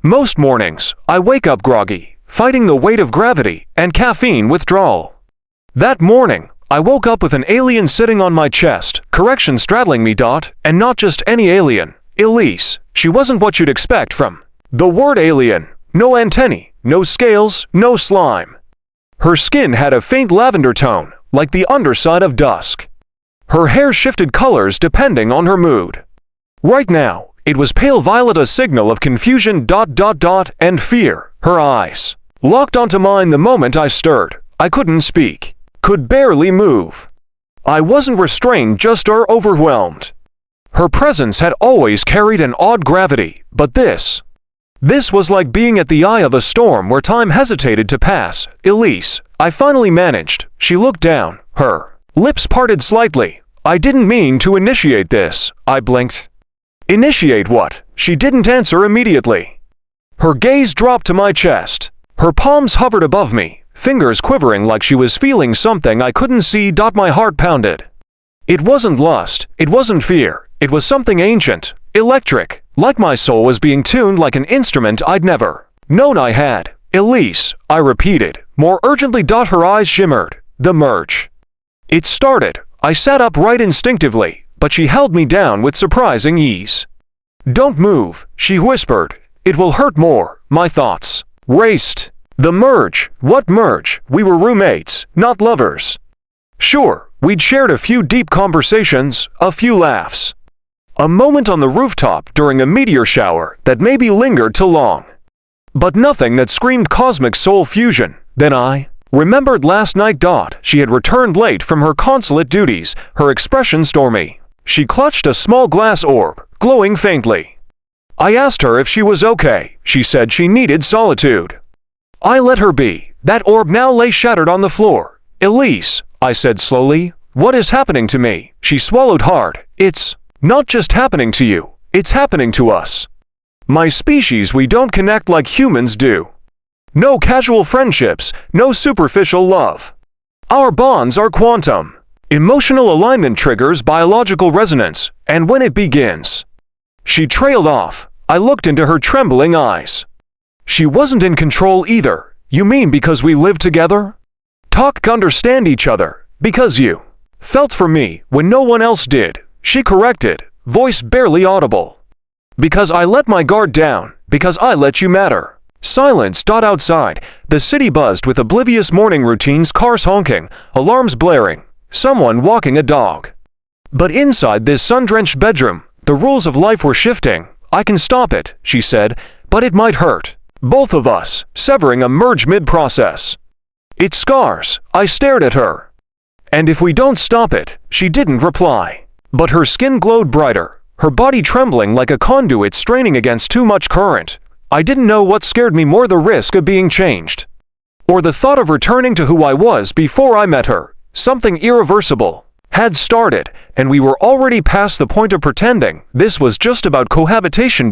Most mornings, I wake up groggy, fighting the weight of gravity and caffeine withdrawal. That morning, I woke up with an alien sitting on my chest, straddling me. And not just any alien, Elise. She wasn't what you'd expect from the word alien. No antennae, no scales, no slime. Her skin had a faint lavender tone, like the underside of dusk. Her hair shifted colors depending on her mood. Right now, it was pale violet, a signal of confusion and fear. Her eyes locked onto mine the moment I stirred. I couldn't speak, could barely move. I wasn't restrained, just overwhelmed. Her presence had always carried an odd gravity, but this was like being at the eye of a storm where time hesitated to pass. Elise, I finally managed. She looked down, her lips parted slightly. I didn't mean to initiate this, I blinked. Initiate what? She didn't answer immediately. Her gaze dropped to my chest. Her palms hovered above me, fingers quivering like she was feeling something I couldn't see. My heart pounded. It wasn't lust, it wasn't fear, it was something ancient, electric, like my soul was being tuned like an instrument I'd never known I had. Elise, I repeated, more urgently. Her eyes shimmered. The merge. It started. I sat upright instinctively, but she held me down with surprising ease. Don't move, she whispered. It will hurt more. My thoughts raced. The merge? What merge? We were roommates, not lovers. Sure, we'd shared a few deep conversations, a few laughs. A moment on the rooftop during a meteor shower that maybe lingered too long. But nothing that screamed cosmic soul fusion. Then I remembered last night. She had returned late from her consulate duties, her expression stormy. She clutched a small glass orb, glowing faintly. I asked her if she was okay. She said she needed solitude. I let her be. That orb now lay shattered on the floor. Elise, I said slowly, what is happening to me? She swallowed hard. It's not just happening to you, it's happening to us. My species, we don't connect like humans do. No casual friendships, no superficial love. Our bonds are quantum. Emotional alignment triggers biological resonance, and when it begins. She trailed off. I looked into her trembling eyes. She wasn't in control either. You mean because we lived together? Understand each other. Because you felt for me when no one else did. She corrected, voice barely audible. Because I let my guard down. Because I let you matter. Silence. Outside, the city buzzed with oblivious morning routines, cars honking, alarms blaring, someone walking a dog. But inside this sun-drenched bedroom, the rules of life were shifting. I can stop it, she said, but it might hurt both of us, severing a merge mid-process. It scars. I stared at her. And if we don't stop it, she didn't reply. But her skin glowed brighter, her body trembling like a conduit straining against too much current. I didn't know what scared me more, the risk of being changed, or the thought of returning to who I was before I met her. Something irreversible had started, and we were already past the point of pretending. This was just about cohabitation.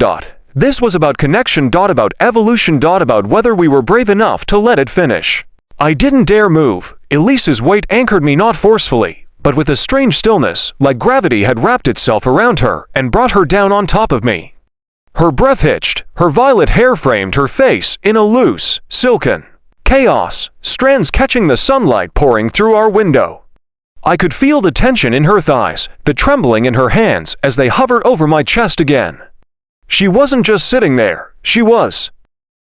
This was about connection. About evolution. About whether we were brave enough to let it finish. I didn't dare move. Elise's weight anchored me, not forcefully, but with a strange stillness, like gravity had wrapped itself around her and brought her down on top of me. Her breath hitched, her violet hair framed her face in a loose, silken chaos, strands catching the sunlight pouring through our window. I could feel the tension in her thighs, the trembling in her hands as they hovered over my chest again. She wasn't just sitting there, she was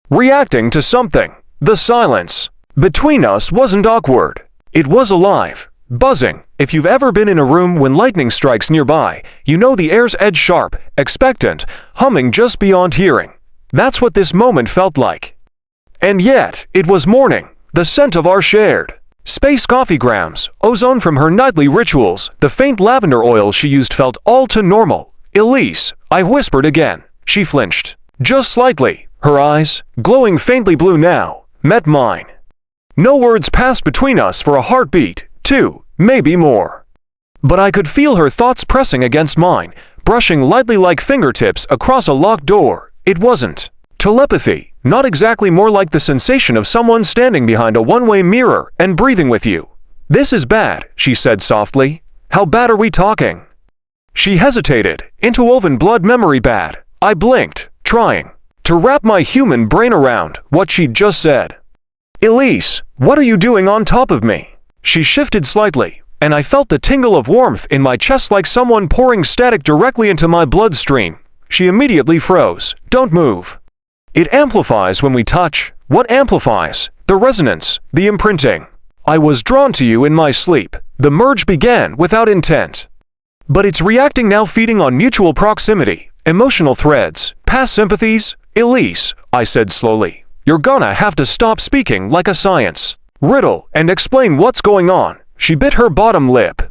reacting to something. The silence between us wasn't awkward. It was alive, buzzing. If you've ever been in a room when lightning strikes nearby, you know the air's edge sharp, expectant, humming just beyond hearing. That's what this moment felt like. And yet, it was morning, the scent of our shared space coffee grounds, ozone from her nightly rituals, the faint lavender oil she used felt all too normal. Elise, I whispered again. She flinched, just slightly. Her eyes, glowing faintly blue now, met mine. No words passed between us for a heartbeat, two, maybe more. But I could feel her thoughts pressing against mine, brushing lightly like fingertips across a locked door. It wasn't telepathy, not exactly, more like the sensation of someone standing behind a one-way mirror and breathing with you. This is bad, she said softly. How bad are we talking? She hesitated. Interwoven blood memory bad. I blinked, trying to wrap my human brain around what she'd just said. "Elise, what are you doing on top of me?" She shifted slightly, and I felt the tingle of warmth in my chest like someone pouring static directly into my bloodstream. She immediately froze. "Don't move. It amplifies when we touch." "What amplifies?" "The resonance, the imprinting. I was drawn to you in my sleep. The merge began without intent. But it's reacting now, feeding on mutual proximity, emotional threads, past sympathies." "Elise," I said slowly, "you're gonna have to stop speaking like a science riddle and explain what's going on." She bit her bottom lip.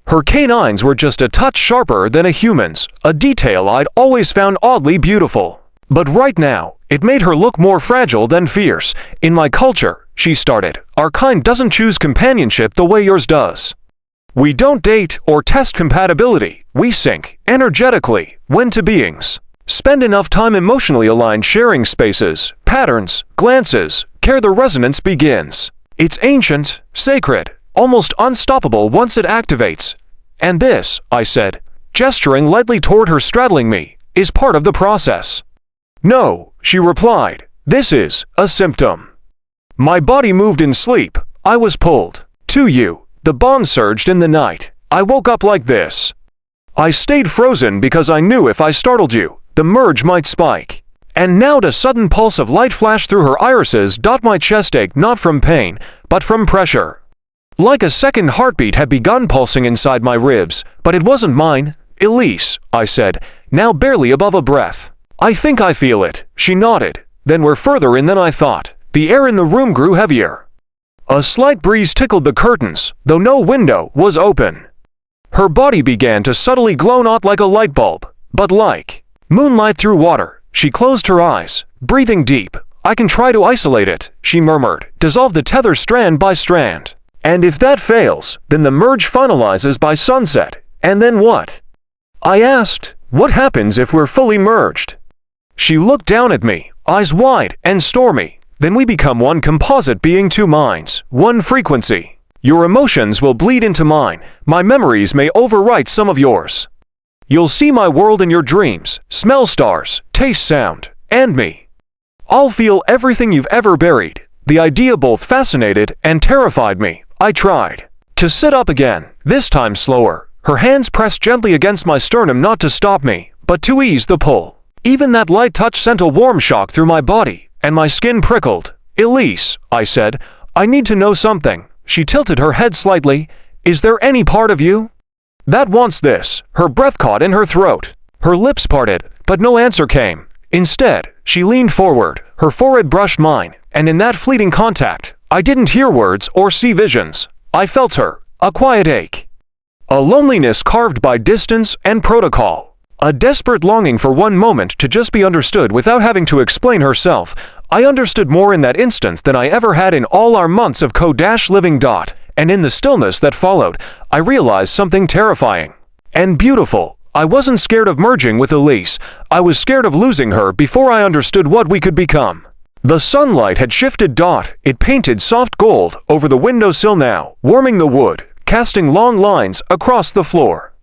Her canines were just a touch sharper than a human's, a detail I'd always found oddly beautiful. But right now, it made her look more fragile than fierce. "In my culture," she started, "our kind doesn't choose companionship the way yours does. We don't date or test compatibility. We sync, energetically, when two beings spend enough time emotionally aligned, sharing spaces, patterns, glances, care, the resonance begins. It's ancient, sacred, almost unstoppable once it activates. And this," I said, gesturing lightly toward her straddling me, "is part of the process." "No," she replied, "this is a symptom." My body moved in sleep. I was pulled to you. The bond surged in the night. I woke up like this. I stayed frozen because I knew if I startled you, the merge might spike. And now a sudden pulse of light flashed through her irises. My chest ached not from pain, but from pressure. Like a second heartbeat had begun pulsing inside my ribs, but it wasn't mine. "Elise," I said, now barely above a breath. "I think I feel it." She nodded. "Then we're further in than I thought." The air in the room grew heavier. A slight breeze tickled the curtains, though no window was open. Her body began to subtly glow, not like a light bulb, but like moonlight through water. She closed her eyes, breathing deep. "I can try to isolate it," she murmured, "dissolve the tether strand by strand. And if that fails, then the merge finalizes by sunset. And then what?" I asked. "What happens if we're fully merged?" She looked down at me, eyes wide and stormy. "Then we become one composite being, two minds, one frequency. Your emotions will bleed into mine. My memories may overwrite some of yours. You'll see my world in your dreams, smell stars, taste sound, and me. I'll feel everything you've ever buried." The idea both fascinated and terrified me. I tried to sit up again, this time slower. Her hands pressed gently against my sternum, not to stop me, but to ease the pull. Even that light touch sent a warm shock through my body, and my skin prickled. "Elise," I said, "I need to know something." She tilted her head slightly. "Is there any part of you that wants this?" Her breath caught in her throat. Her lips parted, but no answer came. Instead, she leaned forward, her forehead brushed mine, and in that fleeting contact, I didn't hear words or see visions. I felt her, a quiet ache, a loneliness carved by distance and protocol. A desperate longing for one moment to just be understood without having to explain herself. I understood more in that instant than I ever had in all our months of co-living. And in the stillness that followed, I realized something terrifying and beautiful. I wasn't scared of merging with Elise. I was scared of losing her before I understood what we could become. The sunlight had shifted. It painted soft gold over the windowsill now, warming the wood, casting long lines across the floor.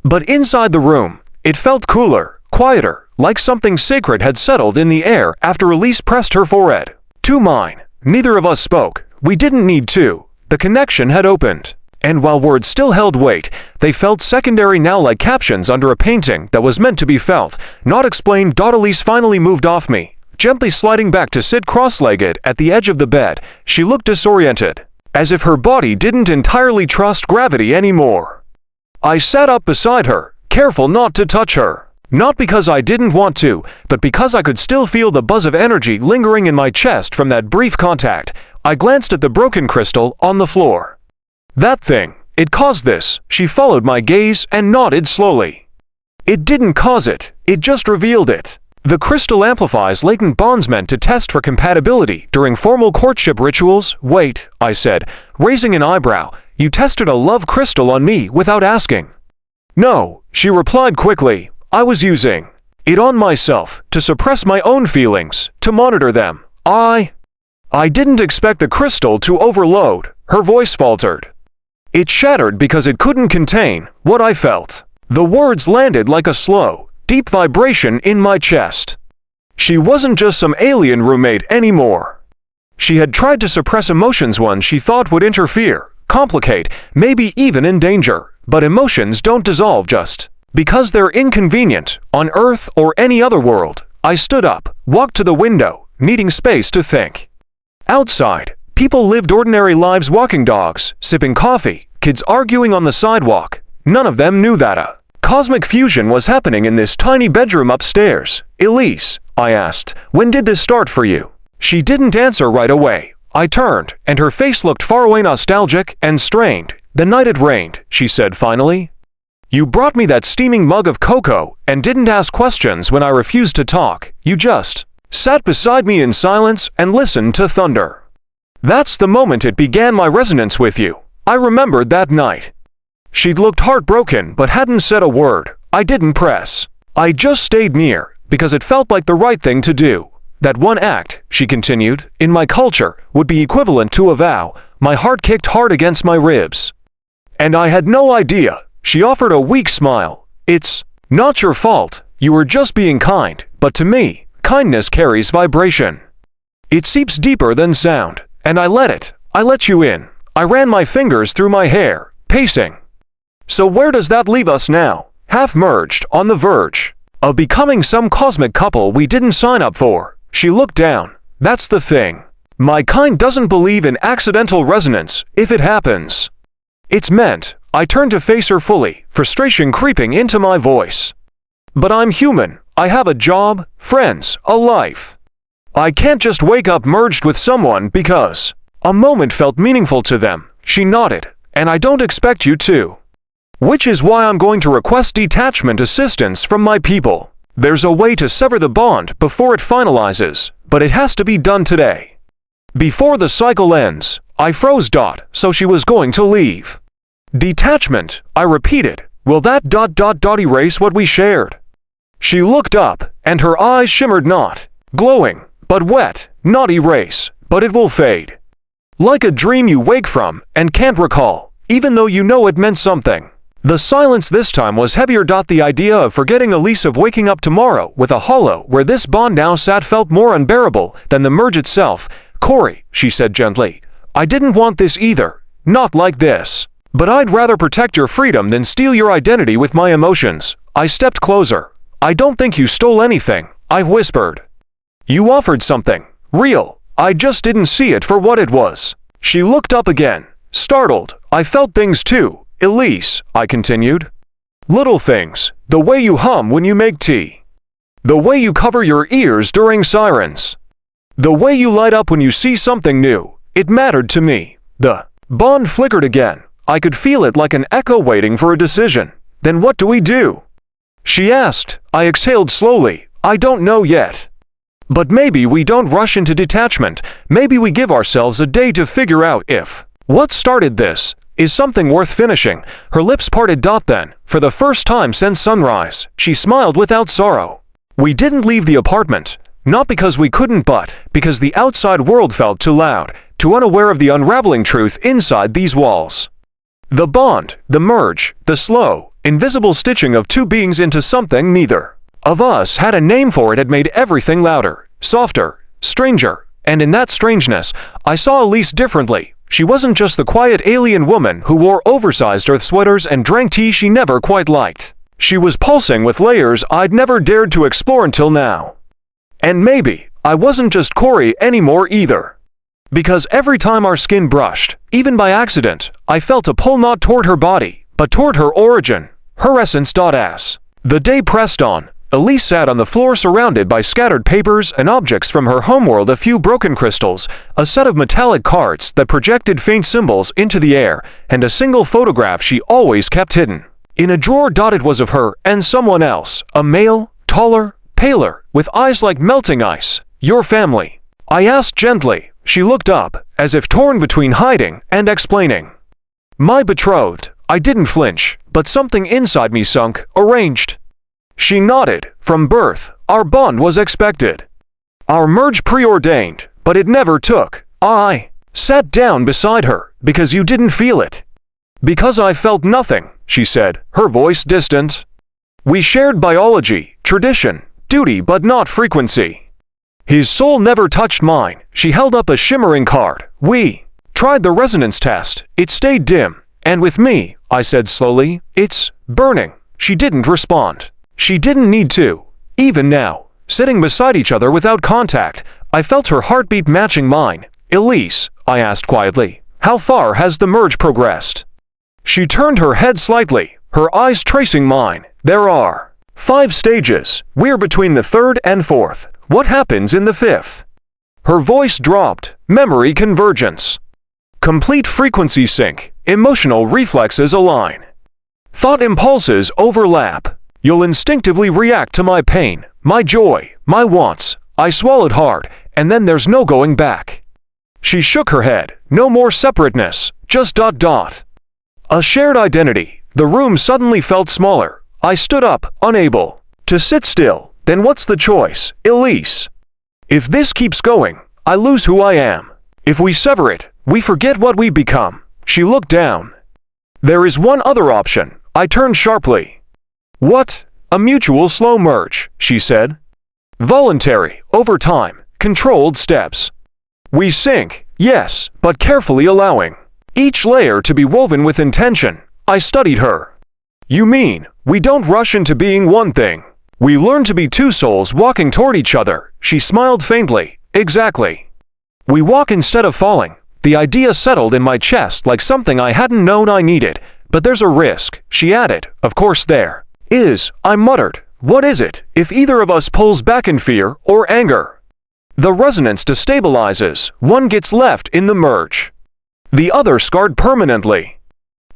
But inside the room, it felt cooler, quieter, like something sacred had settled in the air after Elise pressed her forehead to mine. Neither of us spoke. We didn't need to. The connection had opened. And while words still held weight, they felt secondary now, like captions under a painting that was meant to be felt, not explained. Elise finally moved off me, gently sliding back to sit cross-legged at the edge of the bed. She looked disoriented, as if her body didn't entirely trust gravity anymore. I sat up beside her, careful not to touch her. Not because I didn't want to, but because I could still feel the buzz of energy lingering in my chest from that brief contact. I glanced at the broken crystal on the floor. "That thing, it caused this." She followed my gaze and nodded slowly. "It didn't cause it, it just revealed it. The crystal amplifies latent bonds meant to test for compatibility during formal courtship rituals." "Wait," I said, raising an eyebrow, "you tested a love crystal on me without asking?" "No," she replied quickly. "I was using it on myself, to suppress my own feelings, to monitor them. I didn't expect the crystal to overload." Her voice faltered. "It shattered because it couldn't contain what I felt." The words landed like a slow, deep vibration in my chest. She wasn't just some alien roommate anymore. She had tried to suppress emotions one she thought would interfere, complicate, maybe even endanger, but emotions don't dissolve just because they're inconvenient, on Earth or any other world. I stood up, walked to the window, needing space to think. Outside, people lived ordinary lives, walking dogs, sipping coffee, kids arguing on the sidewalk. None of them knew that a cosmic fusion was happening in this tiny bedroom upstairs. Elise, I asked, when did this start for you? She didn't answer right away. I turned, and her face looked far away, nostalgic and strained. The night it rained, she said finally. You brought me that steaming mug of cocoa and didn't ask questions when I refused to talk. You just sat beside me in silence and listened to thunder. That's the moment it began my resonance with you. I remembered that night. She'd looked heartbroken but hadn't said a word. I didn't press. I just stayed near, because it felt like the right thing to do. That one act, she continued, in my culture, would be equivalent to a vow. My heart kicked hard against my ribs. And I had no idea. She offered a weak smile. It's not your fault. You were just being kind. But to me, kindness carries vibration. It seeps deeper than sound. And I let it. I let you in. I ran my fingers through my hair, pacing. So where does that leave us now? Half merged, on the verge of becoming some cosmic couple we didn't sign up for. She looked down. That's the thing. My kind doesn't believe in accidental resonance, if it happens. It's meant. I turned to face her fully, frustration creeping into my voice. But I'm human. I have a job, friends, a life. I can't just wake up merged with someone because a moment felt meaningful to them. She nodded. And I don't expect you to. Which is why I'm going to request detachment assistance from my people. There's a way to sever the bond before it finalizes, but it has to be done today. Before the cycle ends. I froze. So she was going to leave. Detachment, I repeated. Will that ... erase what we shared? She looked up, and her eyes shimmered, not glowing, but wet. Not erase, but it will fade. Like a dream you wake from and can't recall, even though you know it meant something. The silence this time was heavier. The idea of forgetting Elise, of waking up tomorrow with a hollow where this bond now sat, felt more unbearable than the merge itself. Corey, she said gently, I didn't want this either. Not like this. But I'd rather protect your freedom than steal your identity with my emotions. I stepped closer. I don't think you stole anything, I whispered. You offered something. Real. I just didn't see it for what it was. She looked up again, startled. I felt things too. Elise, I continued. Little things. The way you hum when you make tea. The way you cover your ears during sirens. The way you light up when you see something new. It mattered to me. The bond flickered again. I could feel it like an echo waiting for a decision. Then what do we do? She asked. I exhaled slowly. I don't know yet. But maybe we don't rush into detachment. Maybe we give ourselves a day to figure out if what started this is something worth finishing. Her lips parted. Then, for the first time since sunrise, she smiled without sorrow. We didn't leave the apartment. Not because we couldn't, but because the outside world felt too loud, too unaware of the unraveling truth inside these walls. The bond, the merge, the slow, invisible stitching of two beings into something neither of us had a name for. It had made everything louder, softer, stranger, and in that strangeness, I saw Elise differently. She wasn't just the quiet alien woman who wore oversized earth sweaters and drank tea she never quite liked. She was pulsing with layers I'd never dared to explore until now. And maybe I wasn't just Corey anymore either. Because every time our skin brushed, even by accident, I felt a pull, not toward her body, but toward her origin, her essence. As the day pressed on, Elise sat on the floor surrounded by scattered papers and objects from her homeworld, a few broken crystals, a set of metallic cards that projected faint symbols into the air, and a single photograph she always kept hidden in a drawer. It was of her and someone else, a male, taller, paler, with eyes like melting ice. Your family? I asked gently. She looked up, as if torn between hiding and explaining. My betrothed. I didn't flinch, but something inside me sunk, arranged. She nodded. From birth, our bond was expected. Our merge preordained, but it never took. I sat down beside her, because you didn't feel it. Because I felt nothing, she said, her voice distant. We shared biology, tradition, duty, but not frequency. His soul never touched mine. She held up a shimmering card. We tried the resonance test. It stayed dim. And with me, I said slowly, it's burning. She didn't respond. She didn't need to. Even now, sitting beside each other without contact, I felt her heartbeat matching mine. Elise, I asked quietly, how far has the merge progressed? She turned her head slightly, her eyes tracing mine. There are 5 stages. We're between the 3rd and 4th. What happens in the 5th? Her voice dropped. Memory convergence. Complete frequency sync. Emotional reflexes align. Thought impulses overlap. You'll instinctively react to my pain, my joy, my wants. I swallowed hard, and then there's no going back. She shook her head. No more separateness. Just ... A shared identity. The room suddenly felt smaller. I stood up, unable to sit still. Then what's the choice, Elise? If this keeps going, I lose who I am. If we sever it, we forget what we become. She looked down. There is one other option. I turned sharply. What? A mutual slow merge, she said. Voluntary, over time, controlled steps. We sink, yes, but carefully allowing each layer to be woven with intention. I studied her. You mean, we don't rush into being one thing. We learn to be 2 souls walking toward each other. She smiled faintly. Exactly. We walk instead of falling. The idea settled in my chest like something I hadn't known I needed. But there's a risk, she added. Of course there is, I muttered. What is it, if either of us pulls back in fear or anger? The resonance destabilizes. One gets left in the merge. The other scarred permanently.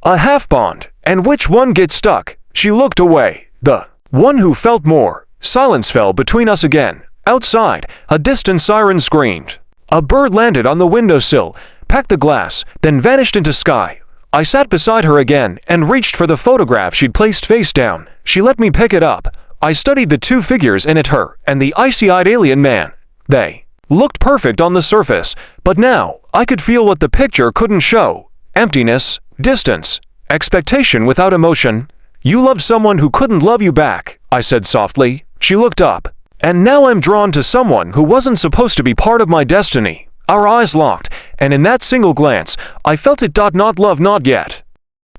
A half bond. And which one gets stuck? She looked away. The one who felt more. Silence fell between us again. Outside, a distant siren screamed. A bird landed on the windowsill, pecked the glass, then vanished into sky. I sat beside her again and reached for the photograph she'd placed face down. She let me pick it up. I studied the 2 figures in it, her and the icy-eyed alien man. They looked perfect on the surface, but now I could feel what the picture couldn't show. Emptiness, distance, expectation without emotion. You loved someone who couldn't love you back, I said softly. She looked up. And now I'm drawn to someone who wasn't supposed to be part of my destiny. Our eyes locked, and in that single glance, I felt it. Not love, not yet.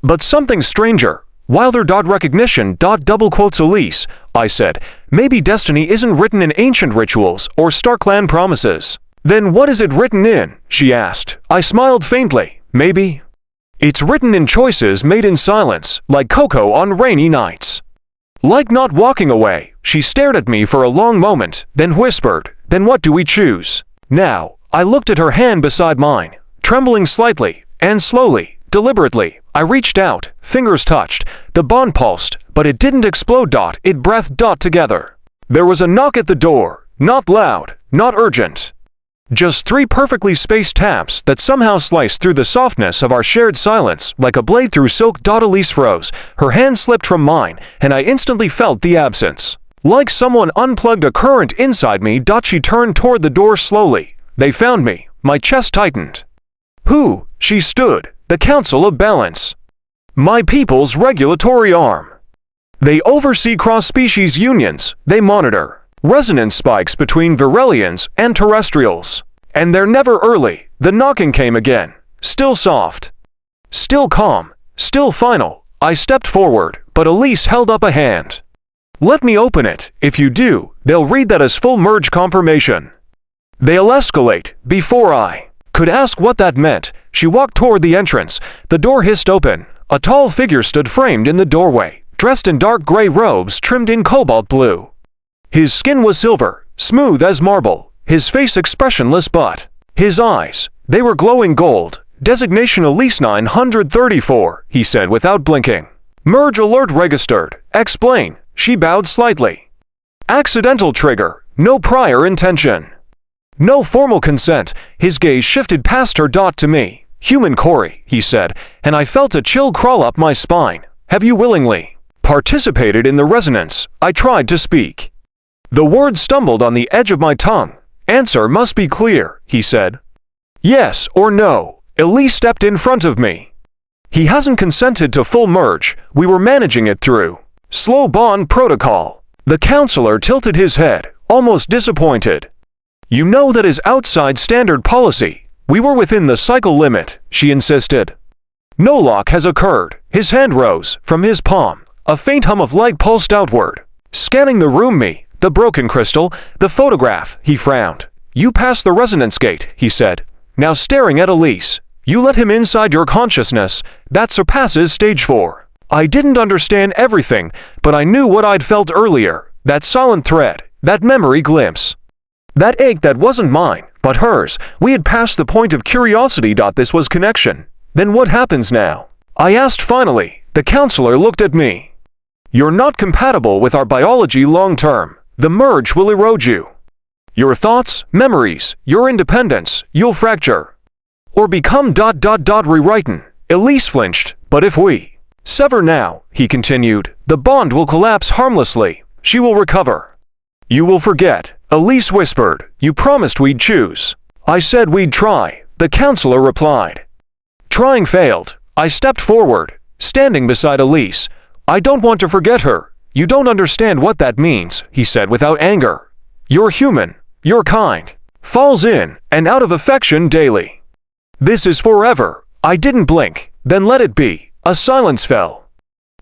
But something stranger. Wilder. Recognition. Double quotes Elise, I said. Maybe destiny isn't written in ancient rituals or Starkland promises. Then what is it written in? She asked. I smiled faintly. Maybe it's written in choices made in silence, like cocoa on rainy nights. Like not walking away. She stared at me for a long moment, then whispered, then what do we choose? Now, I looked at her hand beside mine, trembling slightly, and slowly, deliberately, I reached out, fingers touched, the bond pulsed, but it didn't explode. It breathed. Together. There was a knock at the door, not loud, not urgent. Just 3 perfectly spaced taps that somehow sliced through the softness of our shared silence like a blade through silk. Elise froze. Her hand slipped from mine, and I instantly felt the absence. Like someone unplugged a current inside me. She turned toward the door slowly. They found me. My chest tightened. Who? She stood. The Council of Balance. My people's regulatory arm. They oversee cross-species unions. They monitor resonance spikes between Virellians and terrestrials. And they're never early. The knocking came again. Still soft. Still calm. Still final. I stepped forward, but Elise held up a hand. Let me open it. If you do, they'll read that as full merge confirmation. They'll escalate before I could ask what that meant. She walked toward the entrance. The door hissed open. A tall figure stood framed in the doorway, dressed in dark gray robes trimmed in cobalt blue. His skin was silver, smooth as marble, his face expressionless, but his eyes, they were glowing gold. Designation Elise 934, he said without blinking. Merge alert registered. Explain. She bowed slightly. Accidental trigger. No prior intention. No formal consent. His gaze shifted past her. To me. Human Corey, he said, and I felt a chill crawl up my spine. Have you willingly participated in the resonance? I tried to speak. The words stumbled on the edge of my tongue. Answer must be clear, he said. Yes or no. Elise stepped in front of me. He hasn't consented to full merge. We were managing it through slow bond protocol. The counselor tilted his head, almost disappointed. You know that is outside standard policy. We were within the cycle limit, she insisted. No lock has occurred. His hand rose from his palm. A faint hum of light pulsed outward. Scanning the room, the broken crystal, the photograph, he frowned. You passed the resonance gate, he said. Now staring at Elise. You let him inside your consciousness. That surpasses stage 4. I didn't understand everything, but I knew what I'd felt earlier. That silent thread, that memory glimpse. That ache that wasn't mine, but hers. We had passed the point of curiosity. This was connection. Then what happens now? I asked finally. The counselor looked at me. You're not compatible with our biology long term. The merge will erode you. Your thoughts, memories, your independence, you'll fracture. Or become ... rewritten. Elise flinched. But if we sever now, he continued, the bond will collapse harmlessly. She will recover. You will forget, Elise whispered. You promised we'd choose. I said we'd try, the counselor replied. Trying failed. I stepped forward, standing beside Elise. I don't want to forget her. You don't understand what that means, he said without anger. You're human. You're kind. Falls in and out of affection daily. This is forever. I didn't blink, then let it be. A silence fell.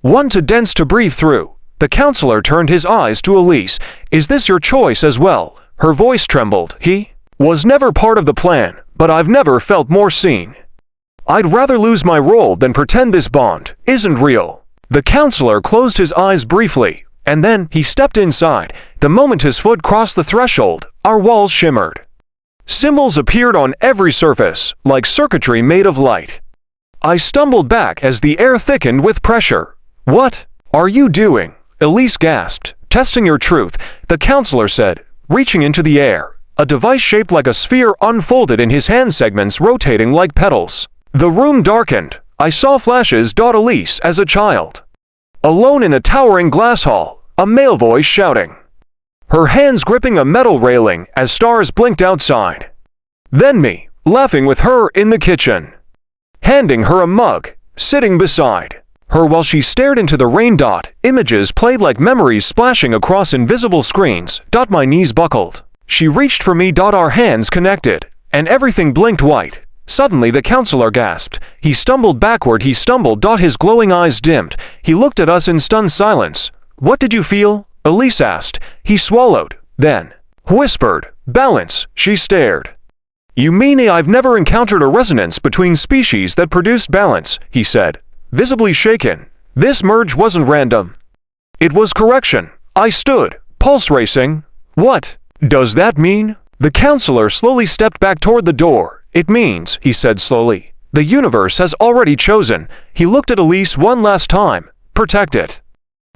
One too dense to breathe through. The counselor turned his eyes to Elise. Is this your choice as well? Her voice trembled. He was never part of the plan, but I've never felt more seen. I'd rather lose my role than pretend this bond isn't real. The counselor closed his eyes briefly, and then he stepped inside. The moment his foot crossed the threshold, our walls shimmered. Symbols appeared on every surface, like circuitry made of light. I stumbled back as the air thickened with pressure. What are you doing? Elise gasped. Testing your truth, the counselor said, reaching into the air. A device shaped like a sphere unfolded in his hand, segments rotating like petals. The room darkened. I saw flashes. Elise as a child. Alone in a towering glass hall, a male voice shouting. Her hands gripping a metal railing as stars blinked outside. Then me, laughing with her in the kitchen. Handing her a mug, sitting beside her while she stared into the rain. Images played like memories splashing across invisible screens. My knees buckled. She reached for me. Our hands connected, and everything blinked white. Suddenly the counselor gasped. He stumbled backward. His glowing eyes dimmed. He looked at us in stunned silence. What did you feel? Elise asked. He swallowed, then whispered. Balance. She stared. You mean I've never encountered a resonance between species that produced balance, he said, visibly shaken. This merge wasn't random. It was correction. I stood, pulse racing. What does that mean? The counselor slowly stepped back toward the door. It means, he said slowly, the universe has already chosen. He looked at Elise one last time. Protect it.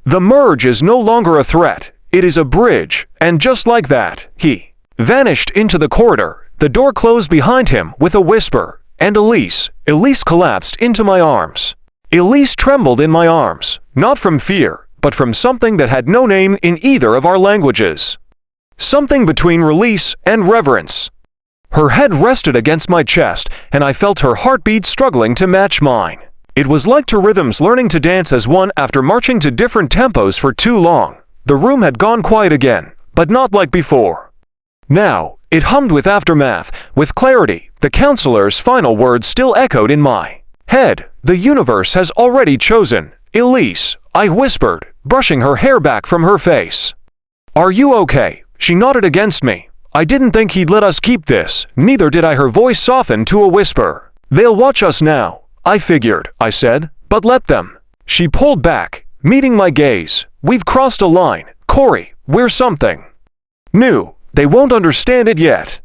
The merge is no longer a threat. It is a bridge, and just like that, he vanished into the corridor. The door closed behind him with a whisper, and Elise collapsed into my arms. Elise trembled in my arms, not from fear, but from something that had no name in either of our languages. Something between release and reverence. Her head rested against my chest, and I felt her heartbeat struggling to match mine. It was like two rhythms learning to dance as one after marching to different tempos for too long. The room had gone quiet again, but not like before. Now, it hummed with aftermath, with clarity. The counselor's final words still echoed in my head. The universe has already chosen. Elise, I whispered, brushing her hair back from her face. Are you okay? She nodded against me. I didn't think he'd let us keep this. Neither did I. Her voice softened to a whisper. They'll watch us now. I figured, I said, but let them. She pulled back, meeting my gaze. We've crossed a line. Corey, we're something new. They won't understand it yet.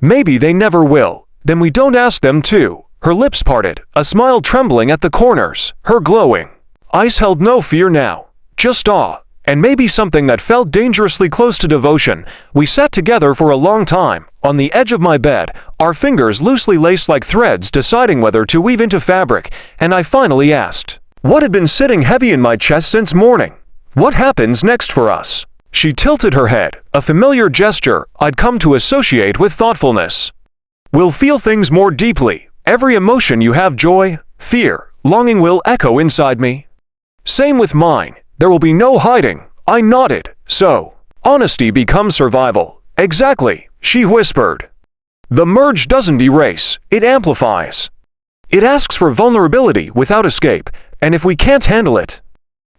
Maybe they never will. Then we don't ask them to. Her lips parted, a smile trembling at the corners, her glowing eyes held no fear now, just awe, and maybe something that felt dangerously close to devotion. We sat together for a long time, on the edge of my bed, our fingers loosely laced like threads, deciding whether to weave into fabric, and I finally asked what had been sitting heavy in my chest since morning. What happens next for us? She tilted her head, a familiar gesture I'd come to associate with thoughtfulness. We'll feel things more deeply. Every emotion you have, joy, fear, longing, will echo inside me. Same with mine. There will be no hiding. I nodded. So, honesty becomes survival. Exactly, she whispered. The merge doesn't erase, it amplifies. It asks for vulnerability without escape, and if we can't handle it.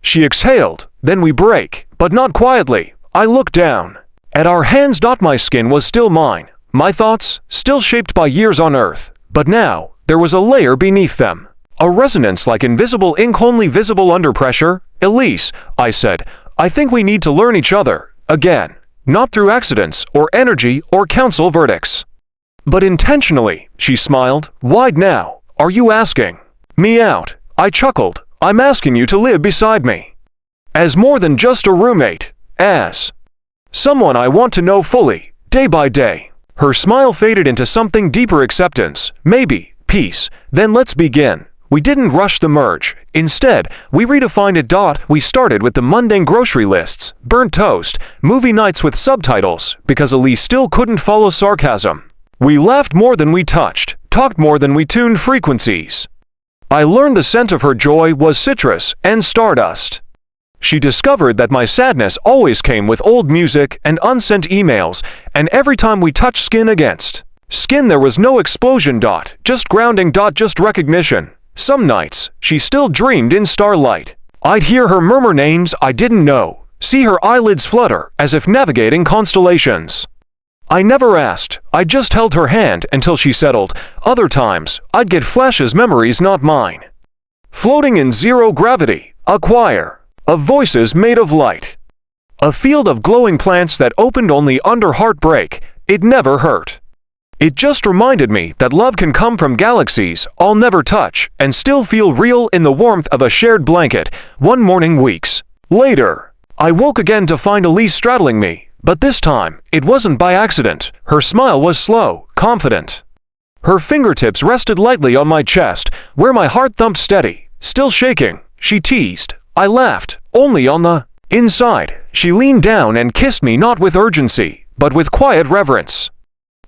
She exhaled, then we break, but not quietly. I looked down. At our hands. My skin was still mine, my thoughts still shaped by years on Earth, but now there was a layer beneath them. A resonance like invisible ink only visible under pressure. Elise, I said, I think we need to learn each other, again. Not through accidents, or energy, or council verdicts. But intentionally, she smiled. Why now? Are you asking me out? I chuckled. I'm asking you to live beside me. As more than just a roommate. As someone I want to know fully, day by day. Her smile faded into something deeper. Acceptance, maybe, peace. Then let's begin. We didn't rush the merge. Instead, we redefined it. We started with the mundane grocery lists, burnt toast, movie nights with subtitles, because Elise still couldn't follow sarcasm. We laughed more than we touched, talked more than we tuned frequencies. I learned the scent of her joy was citrus and stardust. She discovered that my sadness always came with old music and unsent emails, and every time we touched skin against skin there was no explosion. Just grounding. Just recognition. Some nights, she still dreamed in starlight. I'd hear her murmur names I didn't know, see her eyelids flutter as if navigating constellations. I never asked, I just held her hand until she settled. Other times, I'd get flashes, memories not mine. Floating in zero gravity, a choir of voices made of light. A field of glowing plants that opened only under heartbreak. It never hurt. It just reminded me that love can come from galaxies I'll never touch and still feel real in the warmth of a shared blanket. One morning weeks later, I woke again to find Elise straddling me, but this time, it wasn't by accident. Her smile was slow, confident. Her fingertips rested lightly on my chest, where my heart thumped steady, still shaking. She teased. I laughed, only on the inside. She leaned down and kissed me, not with urgency, but with quiet reverence.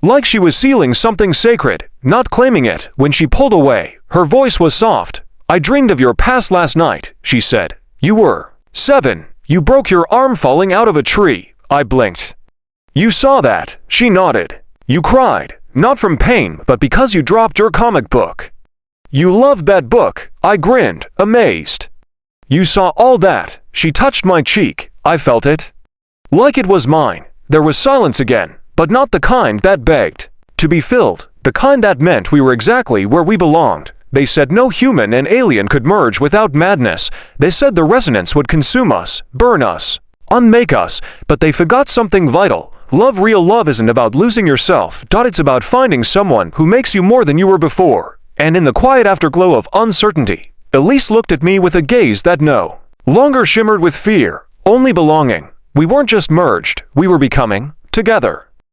Like she was sealing something sacred, not claiming it. When she pulled away, her voice was soft. I dreamed of your past last night, she said. You were 7. You broke your arm falling out of a tree. I blinked. You saw that, she nodded. You cried, not from pain, but because you dropped your comic book. You loved that book. I grinned, amazed. You saw all that. She touched my cheek. I felt it. Like it was mine. There was silence again, but not the kind that begged to be filled, the kind that meant we were exactly where we belonged. They said no human and alien could merge without madness. They said the resonance would consume us, burn us, unmake us, but they forgot something vital. Love, real love, isn't about losing yourself. It's about finding someone who makes you more than you were before. And in the quiet afterglow of uncertainty, Elise looked at me with a gaze that no longer shimmered with fear, only belonging. We weren't just merged, we were becoming together.